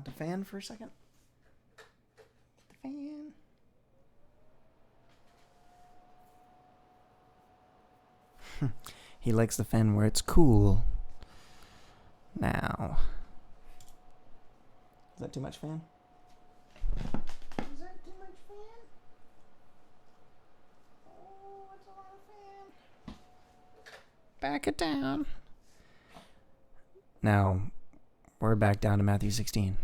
want the fan for a second? The fan. He likes the fan where it's cool. Now. Is that too much fan? Is that too much fan? Oh, it's a lot of fan. Back it down. Now, we're back down to Matthew 16.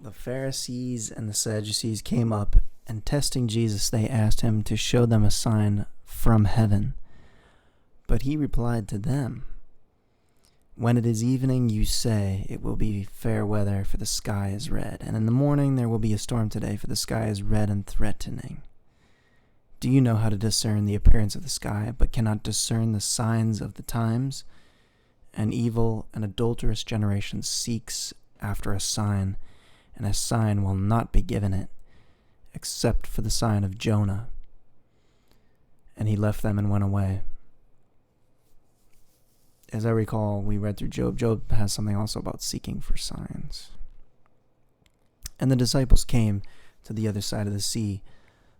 The Pharisees and the Sadducees came up, and testing Jesus, they asked him to show them a sign from heaven. But he replied to them, "When it is evening, you say, it will be fair weather, for the sky is red. And in the morning there will be a storm today, for the sky is red and threatening. Do you know how to discern the appearance of the sky, but cannot discern the signs of the times? An evil and adulterous generation seeks after a sign, and a sign will not be given it, except for the sign of Jonah." And he left them and went away. As I recall, we read through Job. Job has something also about seeking for signs. And the disciples came to the other side of the sea,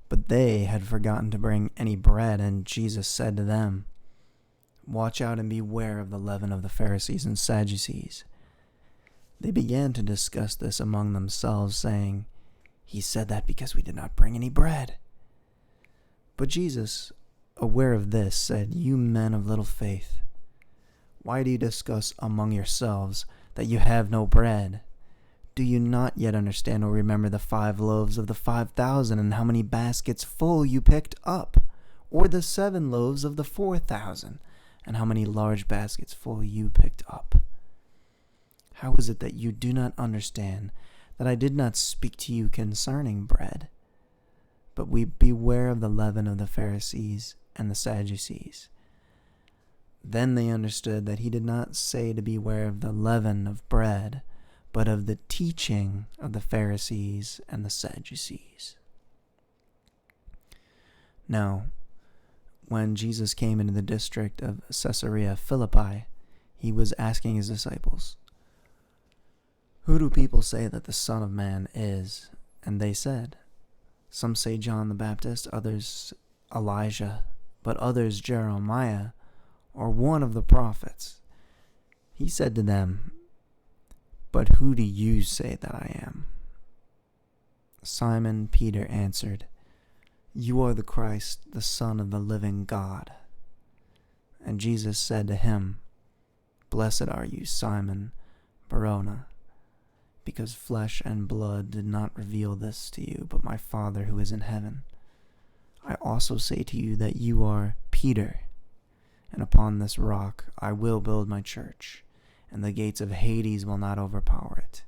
but they had forgotten to bring any bread, and Jesus said to them, "Watch out and beware of the leaven of the Pharisees and Sadducees." They began to discuss this among themselves, saying, "He said that because we did not bring any bread." But Jesus, aware of this, said, "You men of little faith, why do you discuss among yourselves that you have no bread? Do you not yet understand or remember the 5 loaves of the 5,000 and how many baskets full you picked up? Or the 7 loaves of the 4,000 and how many large baskets full you picked up? How is it that you do not understand that I did not speak to you concerning bread? But we beware of the leaven of the Pharisees and the Sadducees." Then they understood that he did not say to beware of the leaven of bread, but of the teaching of the Pharisees and the Sadducees. Now, when Jesus came into the district of Caesarea Philippi, he was asking his disciples, "Who do people say that the Son of Man is?" And they said, "Some say John the Baptist, others Elijah, but others Jeremiah, or one of the prophets." He said to them, "But who do you say that I am?" Simon Peter answered, "You are the Christ, the Son of the living God." And Jesus said to him, "Blessed are you, Simon Barjona, because flesh and blood did not reveal this to you, but my Father who is in heaven. I also say to you that you are Peter, and upon this rock I will build my church, and the gates of Hades will not overpower it.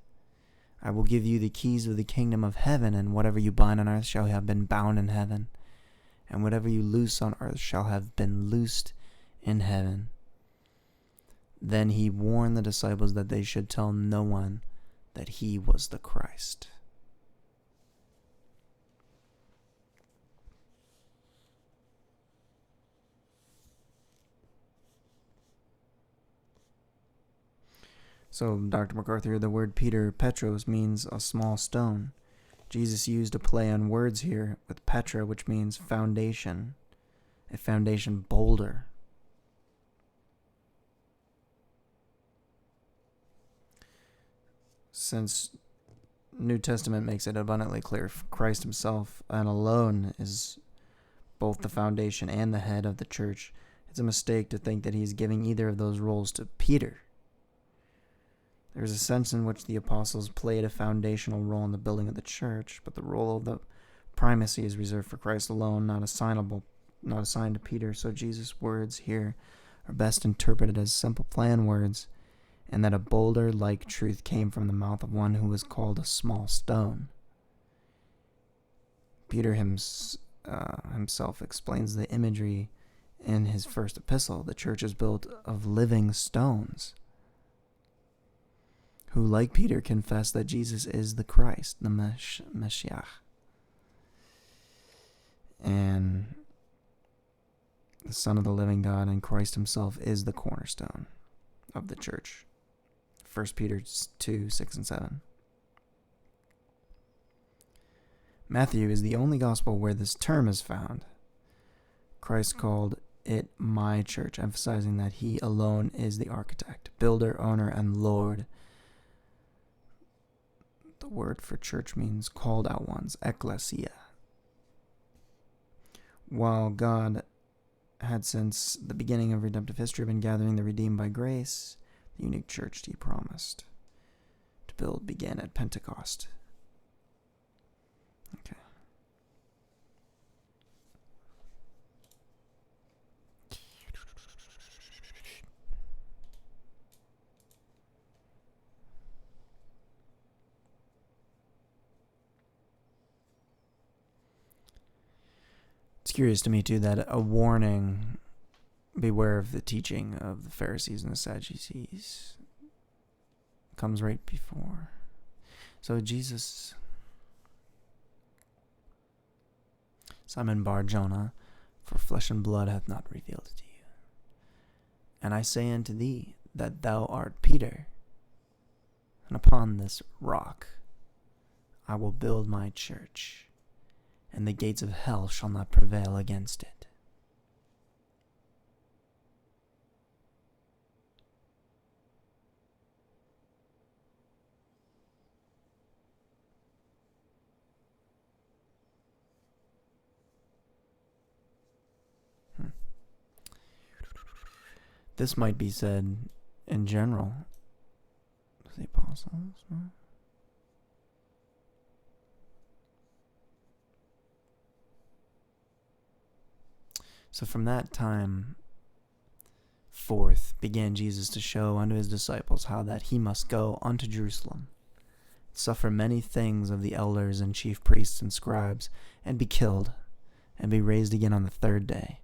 I will give you the keys of the kingdom of heaven, and whatever you bind on earth shall have been bound in heaven, and whatever you loose on earth shall have been loosed in heaven." Then he warned the disciples that they should tell no one that he was the Christ. So, Dr. MacArthur, the word Peter, Petros, means a small stone. Jesus used a play on words here with Petra, which means foundation, a foundation boulder. Since New Testament makes it abundantly clear, Christ himself and alone is both the foundation and the head of the church, it's a mistake to think that he's giving either of those roles to Peter. There's a sense in which the apostles played a foundational role in the building of the church, but the role of the primacy is reserved for Christ alone, not assigned to Peter. So Jesus' words here are best interpreted as simple plan words, and that a boulder-like truth came from the mouth of one who was called a small stone. Peter himself explains the imagery in his first epistle. The church is built of living stones, who, like Peter, confess that Jesus is the Christ, the Messiah. And the Son of the living God, and Christ himself is the cornerstone of the church. 1 Peter 2, 6 and 7. Matthew is the only gospel where this term is found. Christ called it my church, emphasizing that he alone is the architect, builder, owner, and Lord. The word for church means called out ones, ecclesia. While God had since the beginning of redemptive history been gathering the redeemed by grace, the unique church he promised to build began at Pentecost. Okay. It's curious to me, too, that a warning, beware of the teaching of the Pharisees and the Sadducees, comes right before. So Jesus, Simon Bar-Jonah, for flesh and blood hath not revealed it to you. And I say unto thee that thou art Peter, and upon this rock I will build my church, and the gates of hell shall not prevail against it. This might be said in general to the apostles. No? So from that time forth began Jesus to show unto his disciples how that he must go unto Jerusalem, suffer many things of the elders and chief priests and scribes, and be killed, and be raised again on the third day.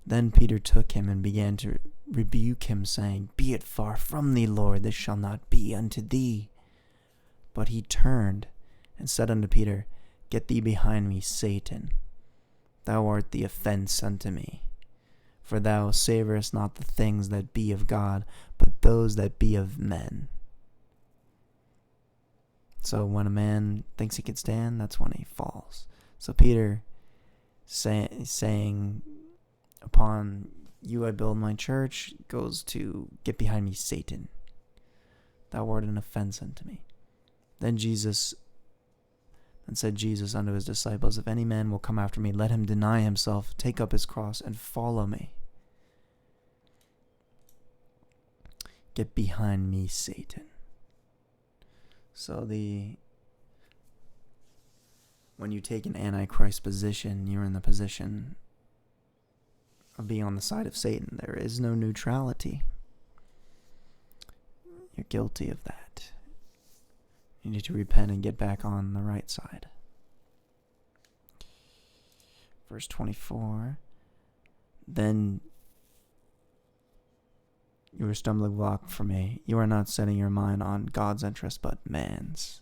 Then Peter took him and began to rebuke him, saying, Be it far from thee, Lord, this shall not be unto thee. But he turned and said unto Peter, Get thee behind me, Satan. Thou art the offense unto me. For thou savorest not the things that be of God, but those that be of men. So when a man thinks he can stand, that's when he falls. So Peter saying, Upon you I build my church, goes to, Get behind me, Satan. Thou art an offense unto me. Then said Jesus unto his disciples, If any man will come after me, let him deny himself, take up his cross, and follow me. Get behind me, Satan. So when you take an antichrist position, you're in the position of being on the side of Satan. There is no neutrality. You're guilty of that. You need to repent and get back on the right side. Verse 24. Then you are a stumbling block for me. You are not setting your mind on God's interest, but man's.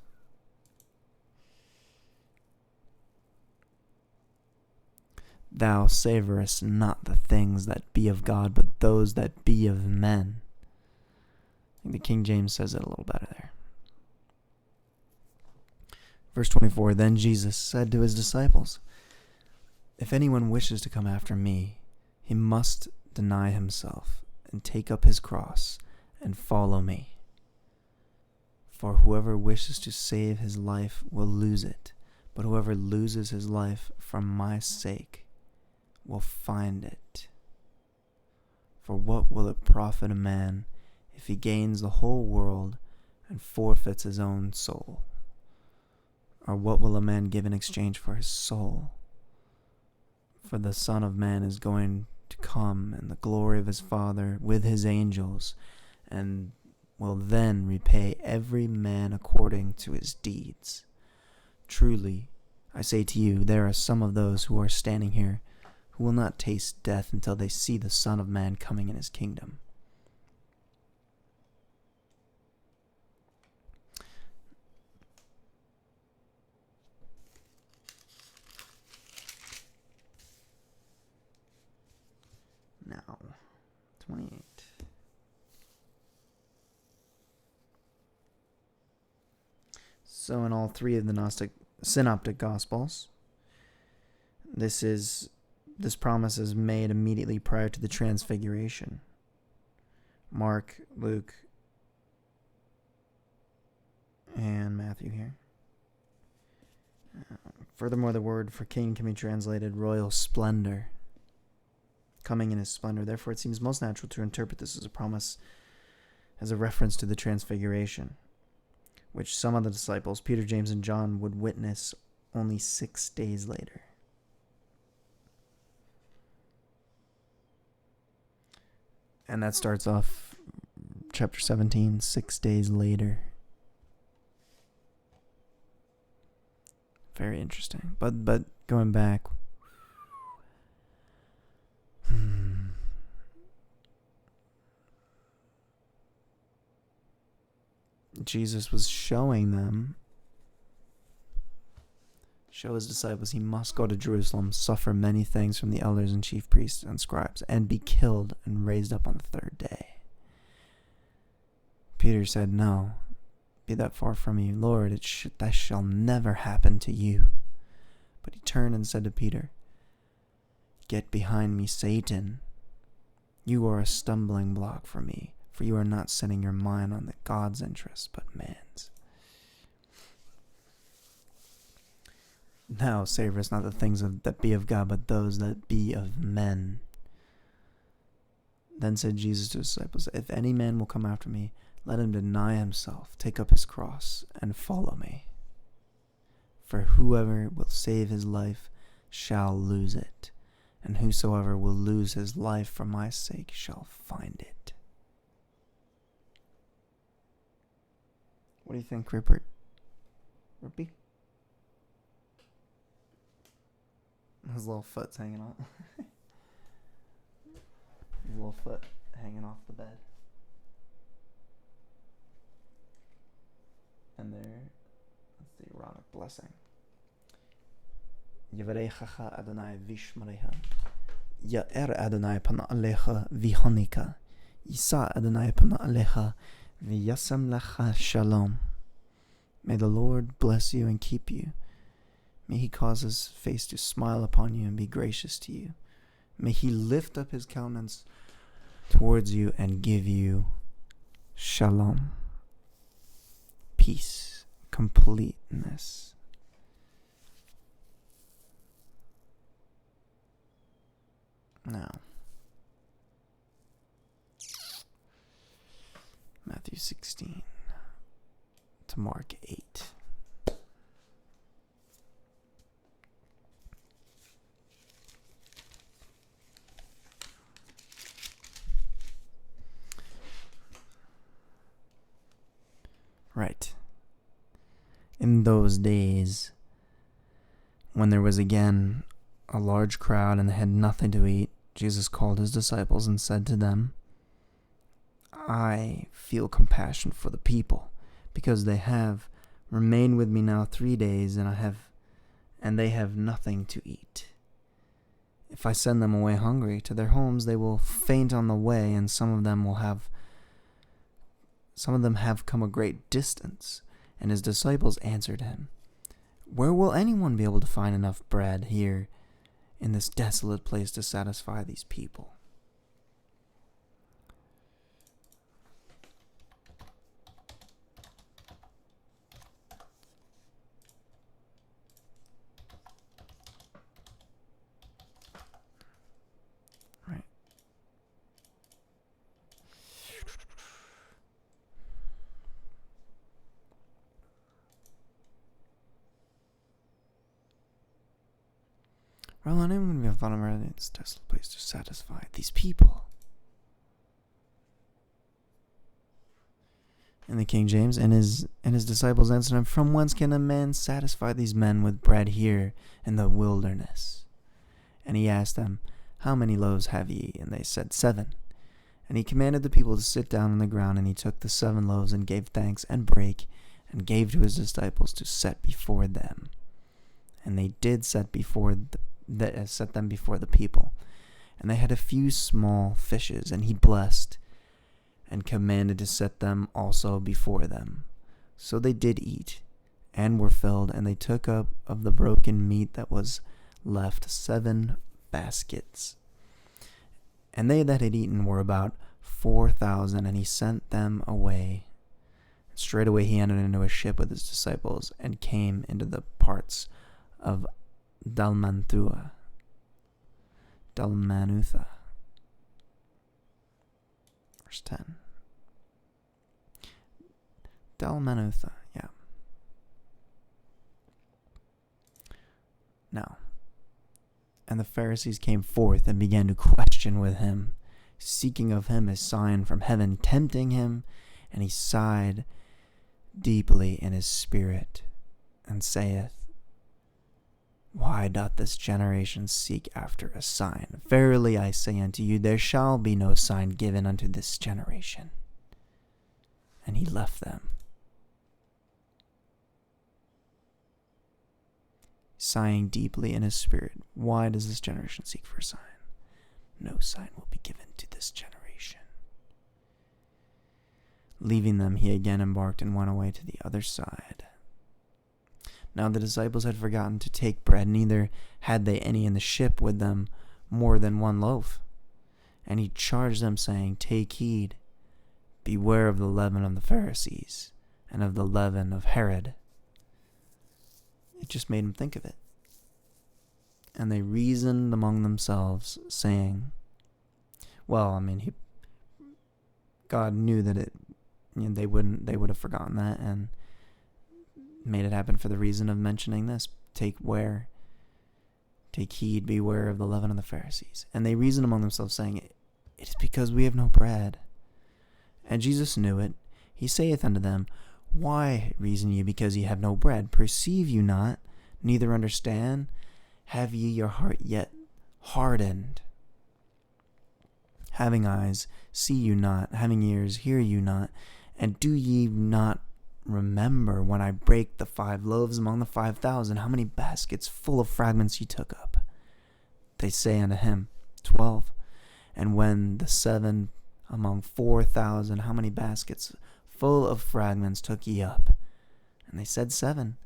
Thou savorest not the things that be of God, but those that be of men. I think the King James says it a little better there. Verse 24, Then Jesus said to his disciples, If anyone wishes to come after me, he must deny himself and take up his cross and follow me. For whoever wishes to save his life will lose it, but whoever loses his life for my sake will find it. For what will it profit a man if he gains the whole world and forfeits his own soul? Or what will a man give in exchange for his soul? For the Son of Man is going to come in the glory of his Father with his angels, and will then repay every man according to his deeds. Truly, I say to you, there are some of those who are standing here who will not taste death until they see the Son of Man coming in his kingdom. Now, 28. So in all three of the synoptic Gospels, this promise is made immediately prior to the Transfiguration. Mark, Luke, and Matthew here. Furthermore, the word for king can be translated royal splendor, coming in his splendor. Therefore, it seems most natural to interpret this as a promise, as a reference to the Transfiguration, which some of the disciples, Peter, James, and John, would witness only 6 days later. And that starts off chapter 17, 6 days later. Very interesting. But going back, Jesus was show his disciples he must go to Jerusalem, suffer many things from the elders and chief priests and scribes, and be killed and raised up on the 3rd day. Peter said, "No, be that far from me, Lord, that shall never happen to you." But he turned and said to Peter, "Get behind me, Satan. You are a stumbling block for me, for you are not setting your mind on the God's interest, but man's. Now savor us not the things that be of God, but those that be of men." Then said Jesus to his disciples, "If any man will come after me, let him deny himself, take up his cross, and follow me. For whoever will save his life shall lose it, and whosoever will lose his life for my sake shall find it." What do you think, Rupert? Rupee? His little foot's hanging off. His little foot hanging off the bed. And that's the Aaronic blessing. Yevarechacha Adonai vishmarecha. Ya'er Adonai pana alecha vihonika. Yisa Adonai pana alecha v'yasem lecha shalom. May the Lord bless you and keep you. May he cause his face to smile upon you and be gracious to you. May he lift up his countenance towards you and give you shalom. Peace, completeness. Now, Matthew 16 to Mark 8. Right. In those days, when there was again a large crowd and they had nothing to eat, Jesus called his disciples and said to them, "I feel compassion for the people, because they have remained with me now 3 days, and they have nothing to eat. If I send them away hungry to their homes, they will faint on the way, and some of them have come a great distance." And his disciples answered him, "Where will anyone be able to find enough bread here in this desolate place to satisfy these people?" Right. Well, anyone would be able to find bread in this desolate place to satisfy these people. And the King James and his disciples answered him, "From whence can a man satisfy these men with bread here in the wilderness?" And he asked them, "How many loaves have ye?" And they said, 7. And he commanded the people to sit down on the ground, and he took the 7 loaves and gave thanks and brake, and gave to his disciples to set before them. And they did set them before the people. And they had a few small fishes, and he blessed and commanded to set them also before them. So they did eat and were filled, and they took up of the broken meat that was left 7 baskets. And they that had eaten were about 4,000, and he sent them away. Straightway he entered into a ship with his disciples, and came into the parts of Dalmanutha. Verse 10. Dalmanutha, yeah. Now, and the Pharisees came forth and began to question with him, seeking of him a sign from heaven, tempting him. And he sighed deeply in his spirit, and saith, Why doth this generation seek after a sign? Verily I say unto you, there shall be no sign given unto this generation. And he left them, sighing deeply in his spirit. Why does this generation seek for a sign? No sign will be given to this generation. Leaving them, he again embarked and went away to the other side. Now the disciples had forgotten to take bread, neither had they any in the ship with them more than 1 loaf. And he charged them, saying, Take heed, beware of the leaven of the Pharisees, and of the leaven of Herod. It just made him think of it. And they reasoned among themselves, saying, God knew that they would have forgotten that, and made it happen for the reason of mentioning this. Take heed, beware of the leaven of the Pharisees. And they reasoned among themselves, saying, It is because we have no bread. And Jesus knew it. He saith unto them, Why reason ye because ye have no bread? Perceive you not, neither understand? Have ye your heart yet hardened? Having eyes, see you not? Having ears, hear you not? And do ye not remember when I brake the 5 loaves among the 5,000, how many baskets full of fragments ye took up? They say unto him, 12. And when the 7 among 4,000, how many baskets full of fragments took ye up? And they said 7.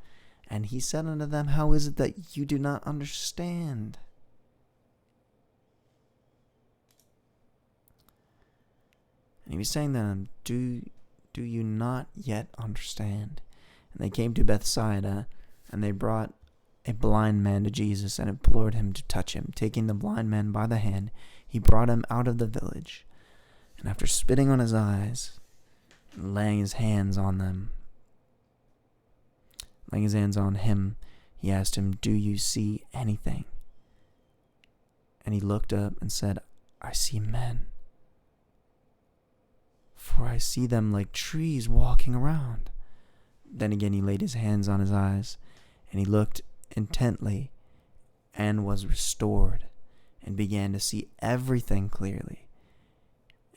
And he said unto them, How is it that you do not understand? And he was saying to them, Do you not yet understand? And they came to Bethsaida, and they brought a blind man to Jesus, and implored him to touch him. Taking the blind man by the hand, he brought him out of the village. And after spitting on his eyes, and laying his hands on him, he asked him, Do you see anything? And he looked up and said, I see men, for I see them like trees walking around. Then again he laid his hands on his eyes, and he looked intently, and was restored, and began to see everything clearly.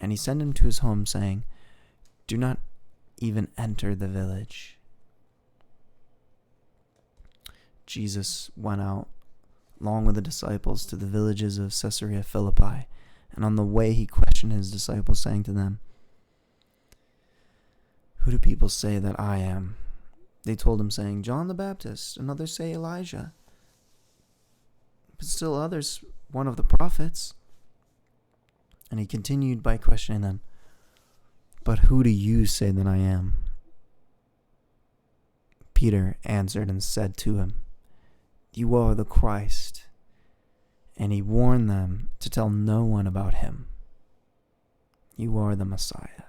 And he sent him to his home, saying, Do not even enter the village. Jesus went out, along with the disciples, to the villages of Caesarea Philippi, and on the way he questioned his disciples, saying to them, Who do people say that I am? They told him, saying, John the Baptist, and others say Elijah, but still others, one of the prophets. And he continued by questioning them, But who do you say that I am? Peter answered and said to him, You are the Christ. And he warned them to tell no one about him. You are the Messiah.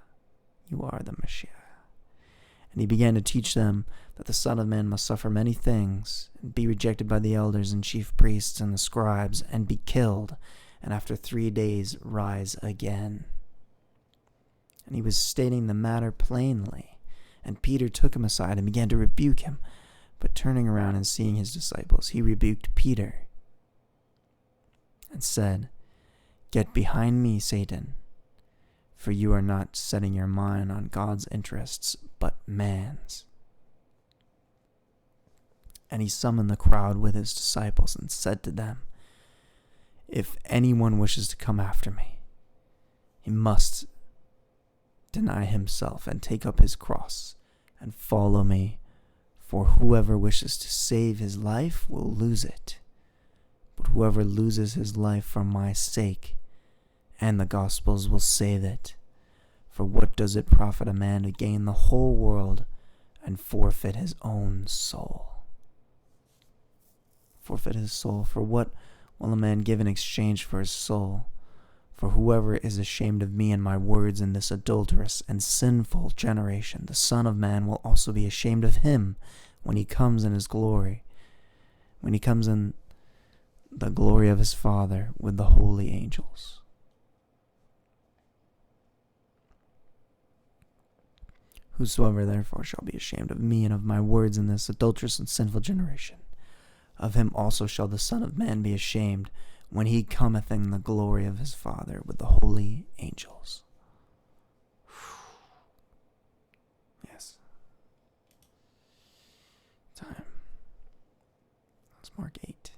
You are the Messiah. And he began to teach them that the Son of Man must suffer many things, and be rejected by the elders and chief priests and the scribes, and be killed, and after 3 days rise again. And he was stating the matter plainly. And Peter took him aside and began to rebuke him. But turning around and seeing his disciples, he rebuked Peter and said, Get behind me, Satan, for you are not setting your mind on God's interests, but man's. And he summoned the crowd with his disciples and said to them, If anyone wishes to come after me, he must deny himself and take up his cross and follow me. For whoever wishes to save his life will lose it, but whoever loses his life for my sake and the gospel's will save it. For what does it profit a man to gain the whole world and forfeit his own soul? Forfeit his soul. For what will a man give in exchange for his soul? For whoever is ashamed of me and my words in this adulterous and sinful generation, the Son of Man will also be ashamed of him when he comes in his glory, when he comes in the glory of his Father with the holy angels. Whosoever therefore shall be ashamed of me and of my words in this adulterous and sinful generation, of him also shall the Son of Man be ashamed when he cometh in the glory of his Father with the holy angels. Yes. Time. Let's Mark 8.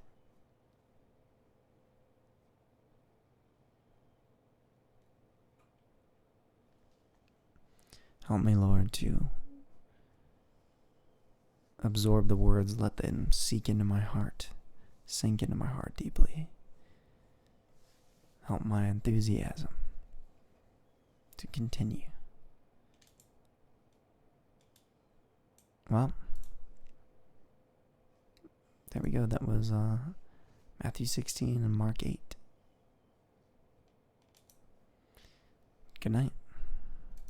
Help me, Lord, to absorb the words. Let them sink into my heart deeply. Help my enthusiasm to continue. Well, there we go. That was Matthew 16 and Mark 8. Good night.